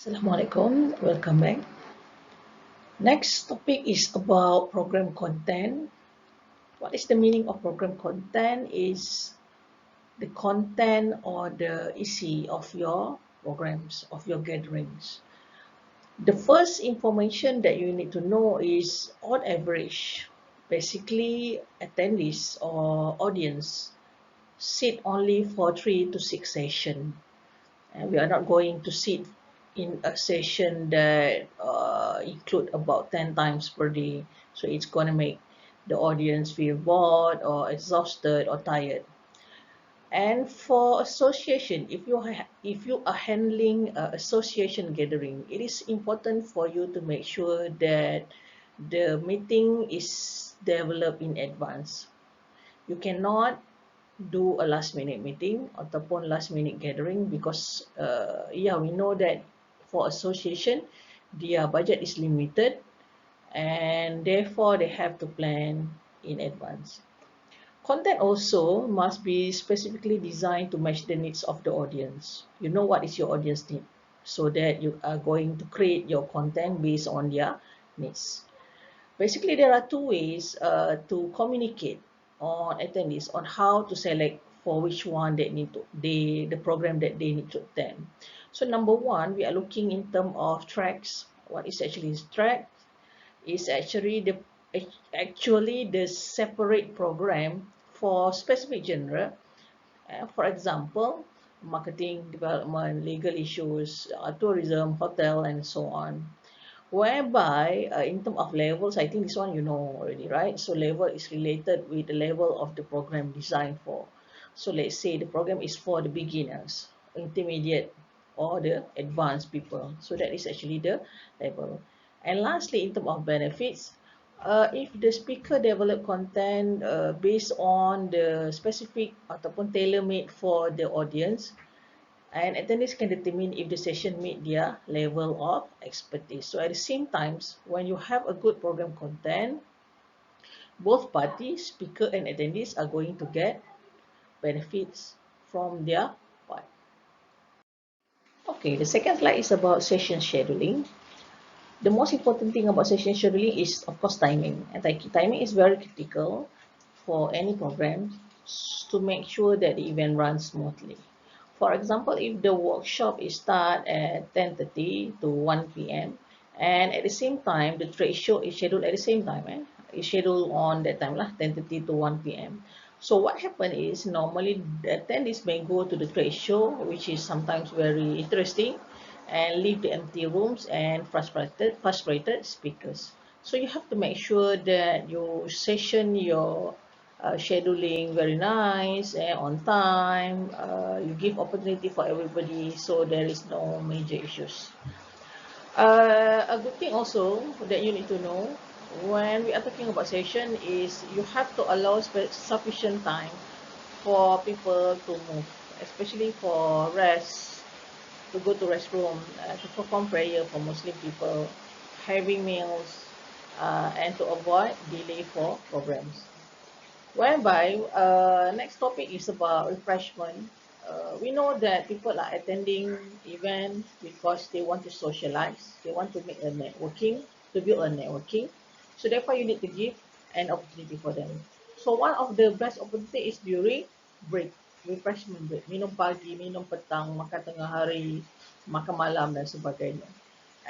Assalamualaikum, welcome back. Next topic is about program content. What is the meaning of program content? Is the content or the EC of your programs, of your gatherings. The first information that you need to know is, on average, basically attendees or audience sit only for 3 to 6 sessions. And we are not going to sit in a session that include about 10 times per day, so it's going to make the audience feel bored or exhausted or tired. And for association, if you are handling association gathering, it is important for you to make sure that the meeting is developed in advance. You cannot do a last minute meeting ataupun last minute gathering because we know that for association their budget is limited and therefore they have to plan in advance. Content also must be specifically designed to match the needs of the audience. You know what is your audience need, so that you are going to create your content based on their needs. Basically, there are two ways to communicate on attendees on how to select for which one the program that they need to attend. So number one, we are looking in terms of tracks. What is actually track? Is actually the separate program for specific genre. For example, marketing, development, legal issues, tourism, hotel, and so on. Whereby in terms of levels, I think this one you know already, right? So level is related with the level of the program designed for. So let's say the program is for the beginners, intermediate, or the advanced people. So that is actually the level. And lastly, in terms of benefits, if the speaker develop content based on the specific ataupun tailor-made for the audience, and attendees can determine if the session meet their level of expertise. So at the same time, when you have a good program content, both parties, speaker and attendees, are going to get benefits from their part. Okay, the second slide is about session scheduling. The most important thing about session scheduling is, of course, timing. And timing is very critical for any program to make sure that the event runs smoothly. For example, if the workshop is start at 10:30 to 1 p.m. and at the same time the trade show is scheduled at the same time, is scheduled on that time lah, 10:30 to 1 p.m. So what happens is normally the attendees may go to the trade show, which is sometimes very interesting, and leave the empty rooms and frustrated speakers. So you have to make sure that you session your scheduling very nice and on time. You give opportunity for everybody, so there is no major issues. A good thing also that you need to know when we are talking about session is you have to allow sufficient time for people to move, especially for rest, to go to restroom, to perform prayer for Muslim people, having meals, and to avoid delay for programs. Whereby, next topic is about refreshment. We know that people are attending events because they want to socialize, they want to make a networking, to build a networking. So therefore, you need to give an opportunity for them. So one of the best opportunity is during break, refreshment break. Minum pagi, minum petang, makan tengah hari, makan malam dan sebagainya.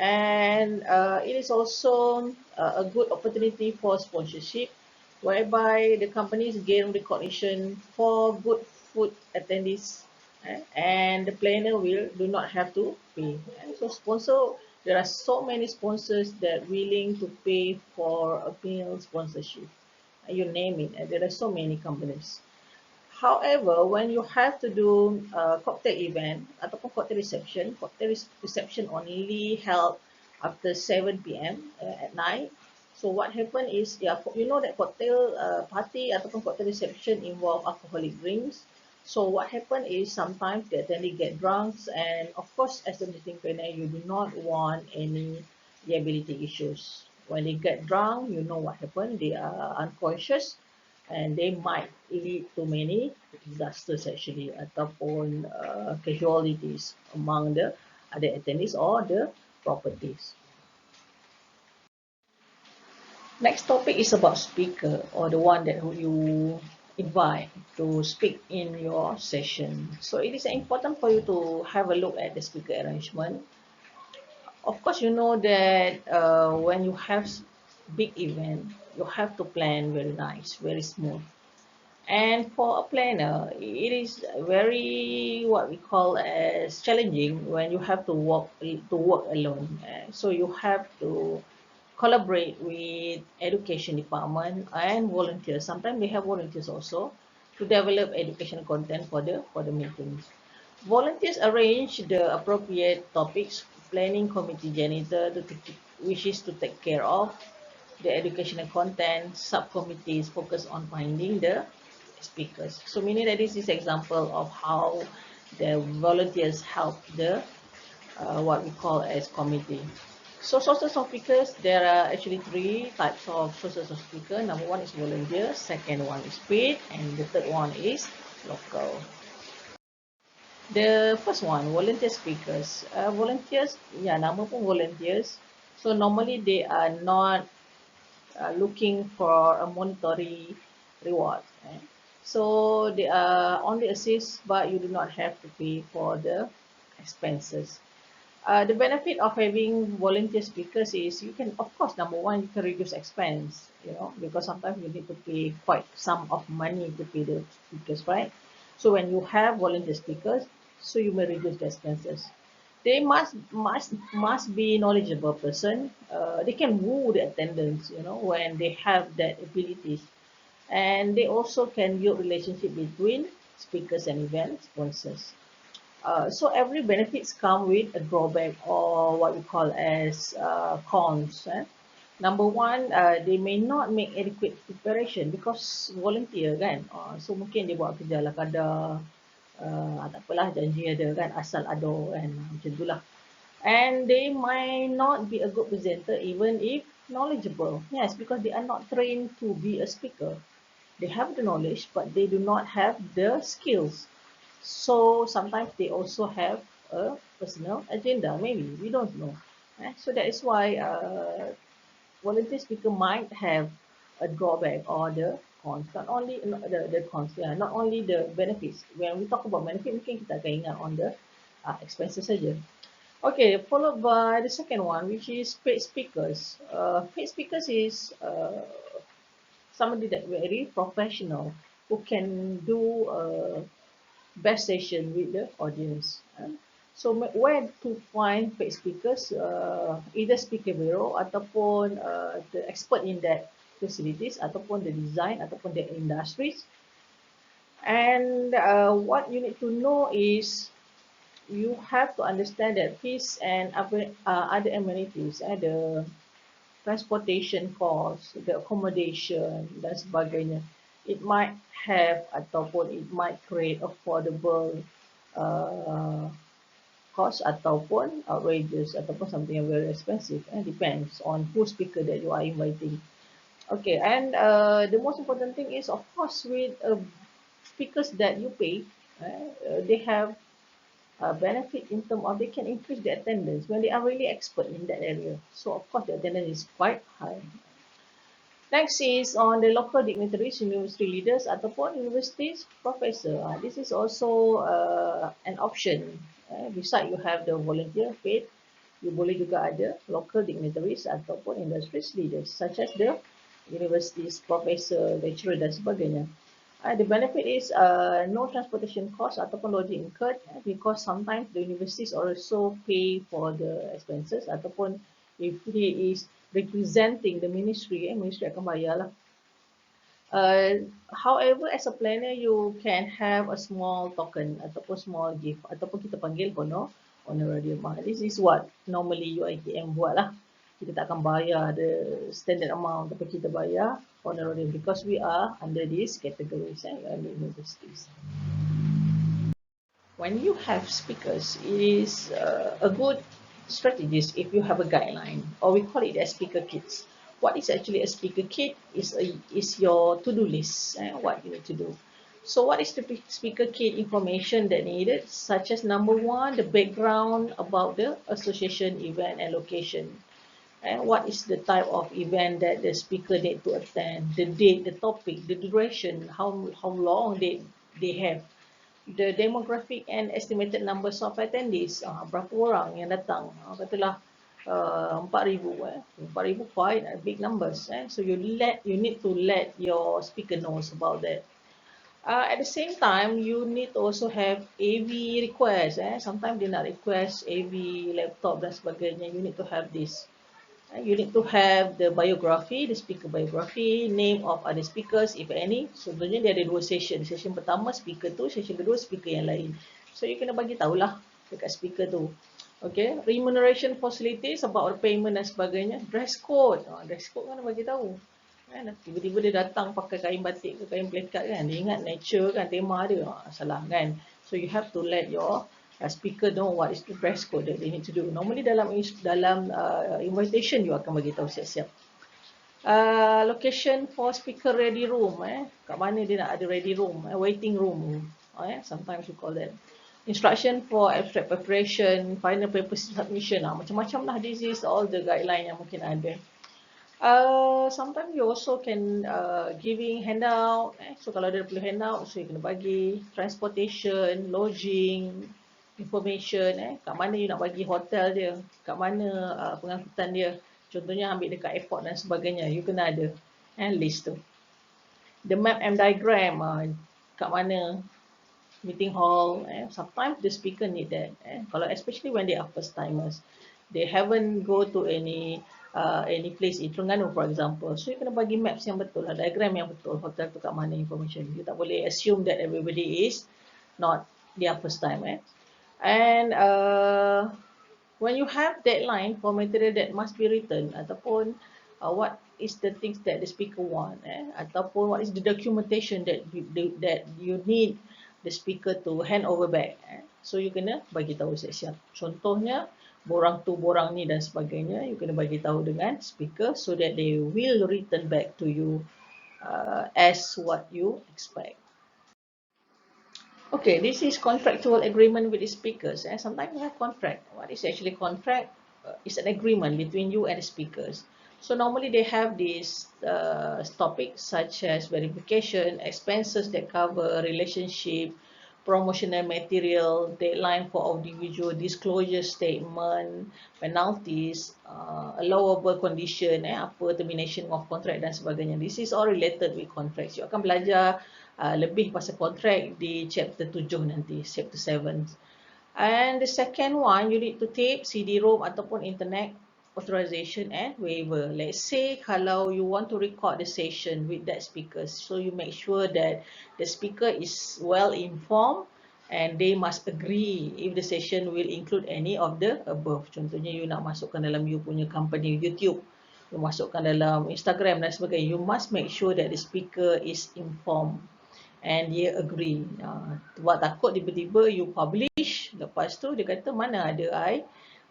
And it is also a good opportunity for sponsorship, whereby the companies gain recognition for good food attendees, and the planner will do not have to pay. So sponsor, there are so many sponsors that willing to pay for a meal sponsorship. You name it, and there are so many companies. However, when you have to do a cocktail event ataupun cocktail reception only held after 7 p.m. At night. So what happened is, you know that cocktail party ataupun cocktail reception involve alcoholic drinks. So what happened is sometimes the attendee get drunk, and of course, as a meeting planner, you do not want any liability issues. When they get drunk, you know what happened. They are unconscious, and they might lead to many disasters actually ataupun casualties among the other attendees or the properties. Next topic is about speaker, or the one that you invite to speak in your session. So it is important for you to have a look at the speaker arrangement. Of course, you know that when you have big event, you have to plan very nice, very smooth. And for a planner, it is very what we call as challenging when you have to work alone. So you have to collaborate with education department and volunteers. Sometimes they have volunteers also to develop educational content for the meetings. Volunteers arrange the appropriate topics, planning committee janitor which is to take care of the educational content, subcommittees focus on finding the speakers. So meaning that this is example of how the volunteers help the what we call as committee. So sources of speakers, there are actually three types of sources of speaker. Number one is volunteer, second one is paid, and the third one is local. The first one, volunteer speakers. Volunteers, yeah, nama pun volunteers. So normally they are not looking for a monetary reward. So they are only assist, but you do not have to pay for the expenses. The benefit of having volunteer speakers is you can, of course, number one, you can reduce expense, because sometimes you need to pay quite some of money to pay the speakers, right? So when you have volunteer speakers, so you may reduce the expenses. They must be knowledgeable person. They can woo the attendance, when they have that abilities, and they also can build relationship between speakers and event sponsors. So every benefits come with a drawback, or what we call as cons. Number one, they may not make adequate preparation because volunteer kan. So mungkin dia buat kerja ala kadar, tak apalah janji ada kan, asal ada kan, macam itulah. And they might not be a good presenter even if knowledgeable. Yes, because they are not trained to be a speaker. They have the knowledge, but they do not have the skills. So sometimes they also have a personal agenda, maybe, we don't know. So that is why volunteer speaker might have a drawback or the cons, not only the cons, yeah, not only the benefits. When we talk about benefit, mungkin kita akan ingat on the expenses saja. Okay, followed by the second one, which is paid speakers. Paid speakers is somebody that very professional who can do best session with the audience. So where to find paid speakers? Either speaker bureau ataupun the expert in that facilities, ataupun the design, ataupun the industries. And what you need to know is you have to understand that fees and other amenities, the transportation costs, the accommodation dan sebagainya. It might have ataupun it might create affordable uh, cost ataupun outrageous ataupun something yang very expensive. Depends on who speaker that you are inviting. Okay, and the most important thing is, of course, with speakers that you pay, they have benefit in terms of they can increase the attendance when they are really expert in that area. So of course the attendance is quite high. Next is on the local dignitaries, university leaders ataupun universities professor. This is also an option. Beside you have the volunteer paid, you boleh juga ada local dignitaries ataupun industries leaders such as the universities professor, lecturer dan sebagainya. The benefit is no transportation cost ataupun lodging incurred, because sometimes the universities also pay for the expenses, ataupun if he is representing the ministry, ministry akan bayar lah. However, as a planner, you can have a small token ataupun small gift, ataupun kita panggil honorarium. This is what normally UiTM buat lah. Kita tak akan bayar the standard amount, tapi kita bayar honorarium because we are under these categories and universities. When you have speakers, it is a good strategy if you have a guideline, or we call it as speaker kits. What is actually a speaker kit is your to-do list, what you need to do. So what is the speaker key information that needed, such as number one, the background about the association event and location. And what is the type of event that the speaker need to attend, the date, the topic, the duration, how long they have, the demographic and estimated numbers of attendees, berapa orang yang datang, katalah 4,000, 4,000 quite big numbers, so you need to let your speaker knows about that. At the same time, you need to also have AV request. Sometimes they nak request AV laptop dan sebagainya. You need to have this. You need to have the biography, the speaker biography, name of other speakers, if any. Contohnya dia ada dua session. Session pertama speaker tu, session kedua speaker yang lain. So you kena bagi tahulah dekat speaker tu. Okay, remuneration facilities about payment dan sebagainya. Dress code, dress code kena bagi tahu. Tiba-tiba dia datang pakai kain batik ke kain plekat kan, dia ingat nature kan, tema dia, salah kan. So you have to let your speaker know what is the dress code that they need to do. Normally dalam invitation you akan bagi tahu siap-siap. Location for speaker ready room, kat mana dia nak ada ready room, waiting room, sometimes we call that. Instruction for abstract preparation, final paper submission, macam-macam lah. This is all the guideline yang mungkin ada. Sometimes you also can giving handout. So kalau ada perlu handout, so you kena bagi. Transportation, lodging, information. Kat mana you nak bagi hotel dia, kat mana pengangkutan dia. Contohnya ambil dekat airport dan sebagainya, you kena ada list tu. The map and diagram, kat mana meeting hall. Sometimes the speaker need that. Kalau especially when they are first timers, they haven't go to any place in Terengganu for example, so you kena bagi maps yang betul, diagram yang betul, hotel tu kat mana, information. You tak boleh assume that everybody is not their first time. And when you have deadline for material that must be written, ataupun what is the things that the speaker want, ataupun what is the documentation that you need the speaker to hand over back, so you kena bagi tahu siap-siap. Contohnya borang tu, borang ni dan sebagainya, you kena bagi tahu dengan speaker so that they will return back to you as what you expect. Okay, this is contractual agreement with the speakers. Sometimes you have contract. What is actually contract? It's an agreement between you and the speakers. So normally they have these topics such as verification, expenses that cover relationship, promotional material, deadline for audiovisual, disclosure statement, penalties, allowable condition, apa termination of contract dan sebagainya. This is all related with contracts. You akan belajar lebih pasal contract di chapter 7 nanti, chapter 7. And the second one, you need to take CD-ROM ataupun internet authorization and waiver. Let's say kalau you want to record the session with that speaker, so you make sure that the speaker is well informed and they must agree if the session will include any of the above. Contohnya you nak masukkan dalam you punya company YouTube, you masukkan dalam Instagram dan sebagainya, you must make sure that the speaker is informed and dia agree. Buat takut tiba-tiba you publish, lepas tu dia kata mana ada I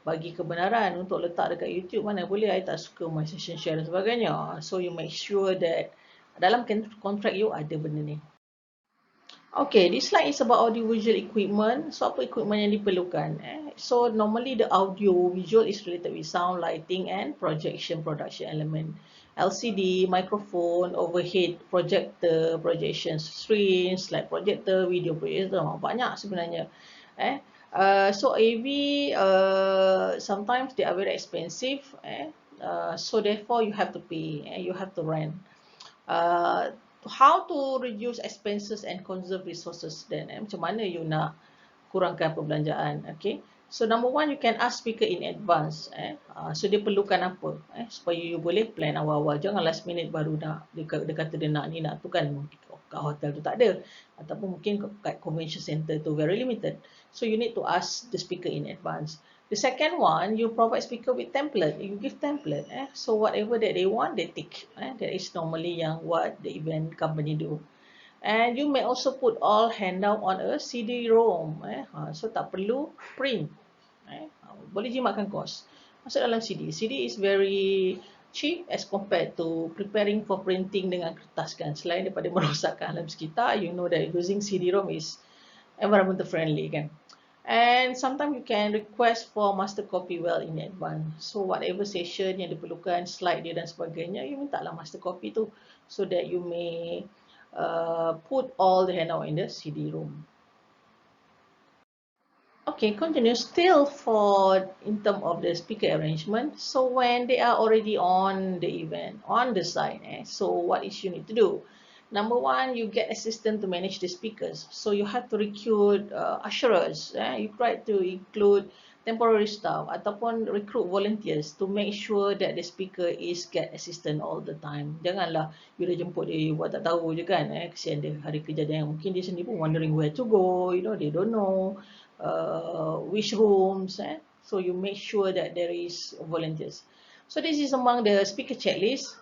bagi kebenaran untuk letak dekat YouTube, mana boleh I tak suka my session share dan sebagainya. So you make sure that dalam contract you ada benda ni. Okay, this slide is about audiovisual equipment. So apa equipment yang diperlukan? So normally the audio visual is related with sound, lighting and projection production element. LCD, microphone, overhead projector, projection screen, slide projector, video projector, banyak sebenarnya. So AV sometimes they are very expensive, so therefore you have to pay, you have to rent. How to reduce expenses and conserve resources then? Macam mana you nak kurangkan perbelanjaan? Okay, so number one, you can ask speaker in advance. So dia perlukan apa? Supaya you boleh plan awal-awal. Jangan last minute baru nak dia kata dia nak ni nak tu kan. Kat hotel tu tak ada, ataupun mungkin kat convention center tu very limited. So you need to ask the speaker in advance. The second one, you provide speaker with template. You give template. So whatever that they want, they tick. That is normally yang what the event company do. And you may also put all handout on a CD-ROM. So tak perlu print. Boleh jimatkan kos. Masuk dalam CD. CD is very cheap as compared to preparing for printing dengan kertas kan. Selain daripada merosakkan alam sekitar, you know that using CD-ROM is environmental friendly kan. And sometimes you can request for master copy well in advance. So whatever session yang diperlukan, slide dia dan sebagainya, you minta lah master copy tu so that you may put all the handout in the CD-ROM. Okay, continue still for in terms of the speaker arrangement. So when they are already on the event, on the site, so what is you need to do? Number one, you get assistant to manage the speakers. So you have to recruit usherers. You try to include temporary staff ataupun recruit volunteers to make sure that the speaker is get assistant all the time. Janganlah you dah jemput dia, you buat tak tahu je kan. Kesian dia hari kerja dia. Mungkin dia sendiri pun wondering where to go. You know, they don't know which rooms. So you make sure that there is volunteers. So this is among the speaker checklist.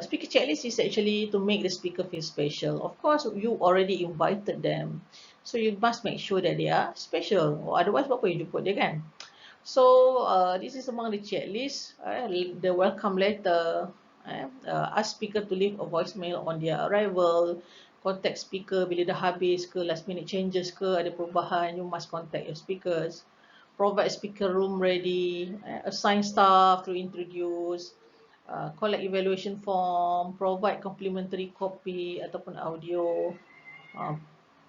Speaker checklist is actually to make the speaker feel special. Of course, you already invited them. So you must make sure that they are special. Or otherwise, apa you jemput dia kan? So this is among the checklist. The welcome letter. Ask speaker to leave a voicemail on their arrival. Contact speaker bila dah habis ke, last minute changes ke, ada perubahan, you must contact your speakers. Provide speaker room ready, assign staff to introduce, collect evaluation form, provide complimentary copy ataupun audio,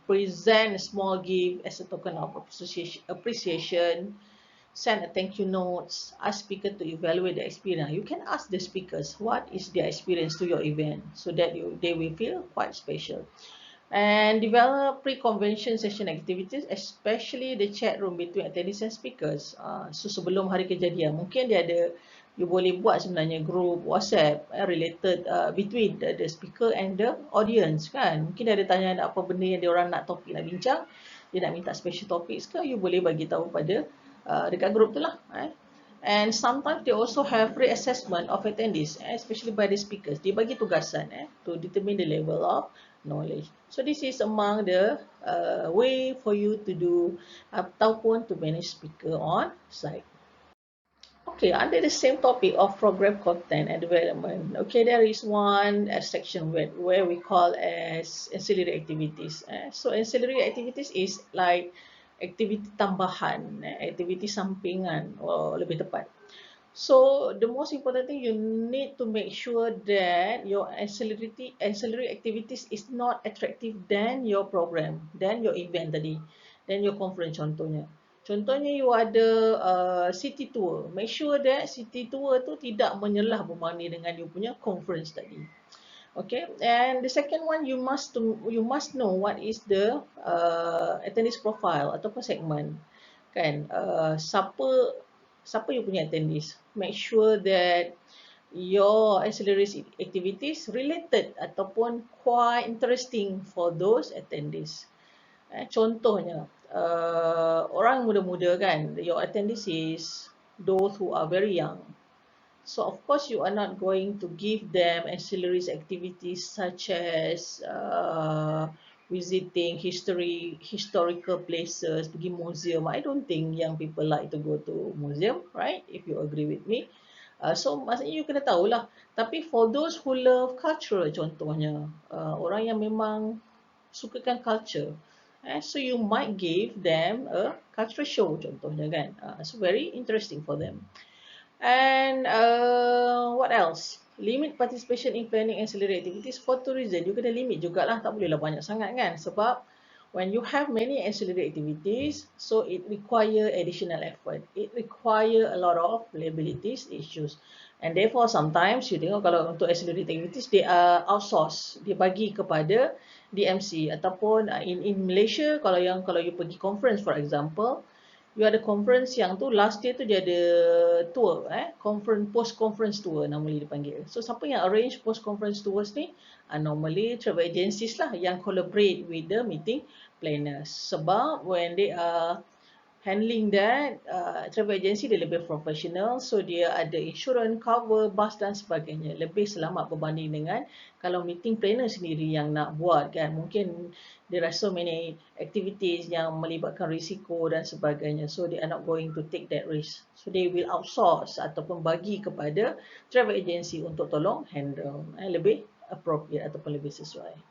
present a small gift as a token of appreciation, send a thank you notes, ask speaker to evaluate the experience. You can ask the speakers what is their experience to your event so that they will feel quite special. And develop pre-convention session activities, especially the chat room between attendees and speakers. So sebelum hari kejadian, mungkin dia ada, you boleh buat sebenarnya group WhatsApp related between the speaker and the audience kan. Mungkin dia ada tanya ada apa benda yang dia orang nak topik nak bincang, dia nak minta special topics ke, you boleh bagi tahu pada dekat group tu lah. And sometimes they also have reassessment of attendees, especially by the speakers. Dia bagi tugasan to determine the level of knowledge. So this is among the way for you to do ataupun to manage speaker on site. Okay, under the same topic of program content and development, okay, there is one section where we call as ancillary activities. So ancillary activities is like aktiviti tambahan, aktiviti sampingan, lebih tepat. So the most important thing, you need to make sure that your ancillary activities is not attractive than your program, than your event tadi, than your conference contohnya. Contohnya you ada city tour, make sure that city tour tu tidak menyelah bermani dengan you punya conference tadi. Okay, and the second one, you must know what is the attendees profile ataupun segment kan. Siapa you punya attendees. Make sure that your ancillary activities related ataupun quite interesting for those attendees. Contohnya, orang muda-muda kan, your attendees is those who are very young. So of course you are not going to give them ancillary activities such as visiting historical places, pergi museum. I don't think young people like to go to museum, right? If you agree with me. So maksudnya you kena tahulah. Tapi for those who love culture contohnya, orang yang memang sukakan culture, so you might give them a cultural show contohnya kan. So very interesting for them. And what else? Limit participation in planning ancillary activities for tourism. You kena limit jugalah, tak bolehlah banyak sangat kan. Sebab when you have many ancillary activities, so it require additional effort. It require a lot of liabilities issues. And therefore sometimes you tengok kalau untuk ancillary activities, they are outsourced. Dia bagi kepada DMC ataupun in Malaysia, kalau you pergi conference for example, you ada conference yang tu last year tu dia ada tour, post conference tour normally dipanggil. So siapa yang arrange post conference tours ni? Normally travel agencies lah yang collaborate with the meeting planners. Sebab when they are handling that, travel agency dia lebih professional, so dia ada insurance cover bas dan sebagainya, lebih selamat berbanding dengan kalau meeting planner sendiri yang nak buat kan, mungkin there are so many activities yang melibatkan risiko dan sebagainya, so they are not going to take that risk, so they will outsource ataupun bagi kepada travel agency untuk tolong handle, lebih appropriate ataupun lebih sesuai.